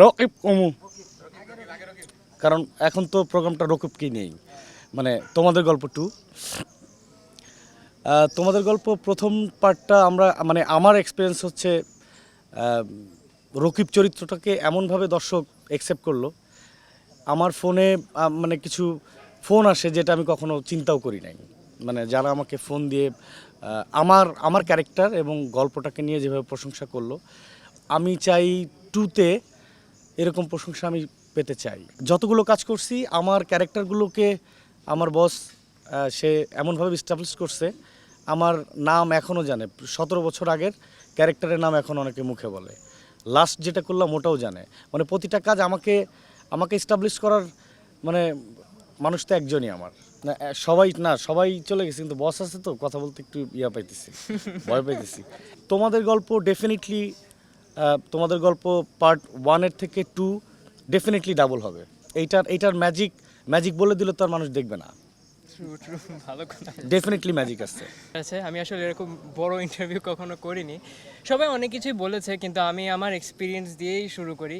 রকিব কমু, কারণ এখন তো প্রোগ্রামটা রকিবকেই নেই। মানে তোমাদের গল্প টু, তোমাদের গল্প প্রথম পার্টটা আমরা মানে আমার এক্সপিরিয়েন্স হচ্ছে রকিব চরিত্রটাকে এমনভাবে দর্শক অ্যাকসেপ্ট করলো। আমার ফোনে মানে কিছু ফোন আসে যেটা আমি কখনো চিন্তাও করি নাই। মানে যারা আমাকে ফোন দিয়ে আমার আমার ক্যারেক্টার এবং গল্পটাকে নিয়ে যেভাবে প্রশংসা করলো, আমি চাই টুতে এরকম প্রশংসা আমি পেতে চাই। যতগুলো কাজ করছি আমার ক্যারেক্টারগুলোকে আমার বস সে এমনভাবে এস্টাবলিশ করছে, আমার নাম এখনও জানে। 17 বছর আগের ক্যারেক্টারের নাম এখন অনেকে মুখে বলে। লাস্ট যেটা করলাম ওটাও জানে। মানে প্রতিটা কাজ আমাকে আমাকে এস্টাবলিশ করার মানে মানুষ তো একজনই আমার। না সবাই না, সবাই চলে গেছে, কিন্তু বস আছে তো কথা বলতে একটু পাইতেছি, ভয় পাইতেছি। তোমাদের গল্প ডেফিনেটলি, তোমাদের গল্প পার্ট 1-এর থেকে 2 ডেফিনেটলি ডাবল হবে। এইটার ম্যাজিক ম্যাজিক বলে দিলে তো আর মানুষ দেখবে না। ট্রু ট্রু ভালো কথা ডেফিনেটলি ম্যাজিক আছে। আছে। আমি আসলে এরকম বড় ইন্টারভিউ কখনো করিনি। সবাই অনেক কিছুই বলেছে, কিন্তু আমি আমার এক্সপিরিয়েন্স দিয়েই শুরু করি।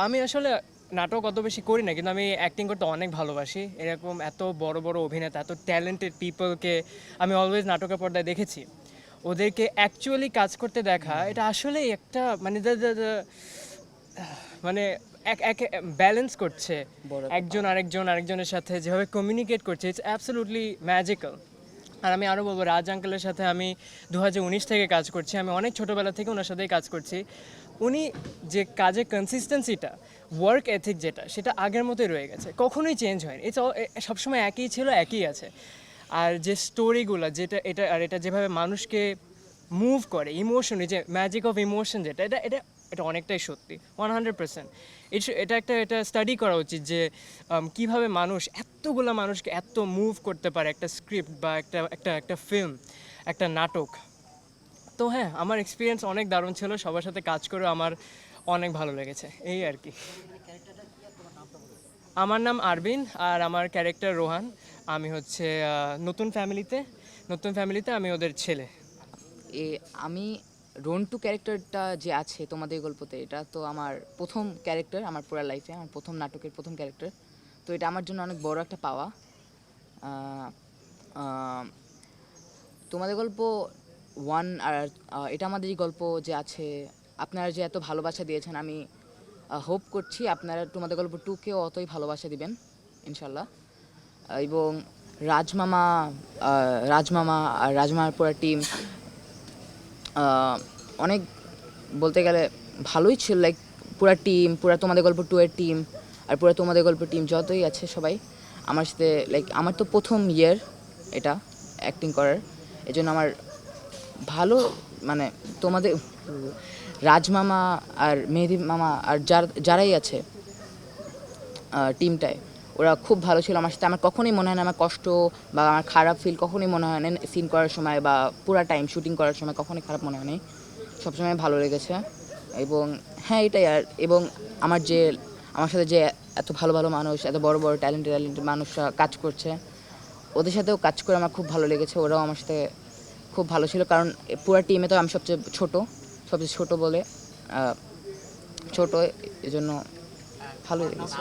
আমি আসলে নাটক অত বেশি করি না, কিন্তু আমি অ্যাক্টিং করতে অনেক ভালোবাসি। এরকম এত বড় বড় অভিনেতা, এত ট্যালেন্টেড পিপলকে আমি অলওয়েজ নাটকের পর্দায় দেখেছি। ওদেরকে অ্যাকচুয়ালি কাজ করতে দেখা, এটা আসলেই একটা মানে মানে এক এক ব্যালেন্স করছে একজন আরেকজনের সাথে যেভাবে কমিউনিকেট করছে, ইটস অ্যাবসলিউটলি ম্যাজিক্যাল। আর আমি আরও বলবো, রাজ আঙ্কেলের সাথে আমি 2019 থেকে কাজ করছি। আমি অনেক ছোটোবেলা থেকে ওনার সাথেই কাজ করছি। উনি যে কাজের কনসিস্টেন্সিটা, ওয়ার্ক এথিক যেটা, সেটা আগের মতোই রয়ে গেছে, কখনোই চেঞ্জ হয়নি। ইটস সবসময় একই ছিল, একই আছে। আর যে স্টোরিগুলো, যেটা এটা যেভাবে মানুষকে মুভ করে ইমোশনে, যে ম্যাজিক অফ ইমোশন যেটা, এটা এটা এটা অনেকটাই সত্যি 100%। এটা স্টাডি করা উচিত যে কীভাবে মানুষ এতগুলো মানুষকে এত মুভ করতে পারে একটা স্ক্রিপ্ট বা একটা একটা একটা ফিল্ম, একটা নাটক। তো হ্যাঁ, আমার এক্সপিরিয়েন্স অনেক দারুণ ছিল, সবার সাথে কাজ করে আমার অনেক ভালো লেগেছে, এই আর কি। আমার নাম আরবিন আর আমার ক্যারেক্টার রোহান। আমি হচ্ছে নতুন ফ্যামিলিতে আমি ওদের ছেলে। এ আমি রন্টু ক্যারেক্টারটা যে আছে তোমাদের গল্পতে, এটা তো আমার প্রথম ক্যারেক্টার, আমার পুরো লাইফে আমার প্রথম নাটকের প্রথম ক্যারেক্টার। তো এটা আমার জন্য অনেক বড় একটা পাওয়া। আহ, আহ, তোমাদের গল্প ওয়ান আর এটা আমাদের এই গল্প যে আছে, আপনারা যে এত ভালোবাসা দিয়েছেন, আমি হোপ করছি আপনারা তোমাদের গল্প টুকেও অতই ভালোবাসা দিবেন ইনশাল্লাহ। এবং রাজমামা রাজমামা আর রাজমামার পুরো টিম অনেক বলতে গেলে ভালোই ছিল। লাইক পুরা টিম, পুরা তোমাদের গল্প টু এর টিম আর পুরা তোমাদের গল্প টিম যতই আছে সবাই আমার সাথে, লাইক আমার তো প্রথম ইয়ার এটা অ্যাক্টিং করার, এজন্য আমার ভালো মানে তোমাদের রাজমামা আর মেহেদি মামা আর যারাই আছে টিমটায়, ওরা খুব ভালো ছিল আমার সাথে। আমার কখনোই মনে হয় না আমার কষ্ট বা আমার খারাপ ফিল কখনোই মনে হয় না সিন করার সময় বা পুরা টাইম শুটিং করার সময় কখনোই খারাপ মনে হয়নি, সবসময় ভালো লেগেছে। এবং হ্যাঁ এটাই। আর এবং আমার সাথে যে এত ভালো ভালো মানুষ, এত বড় বড় ট্যালেন্টেড মানুষরা কাজ করছে, ওদের সাথেও কাজ করে আমার খুব ভালো লেগেছে। ওরাও আমার সাথে খুব ভালো ছিল, কারণ পুরো টিমে তো আমি সবচেয়ে ছোট বলে ছোট, এজন্য ভালো লেগেছে।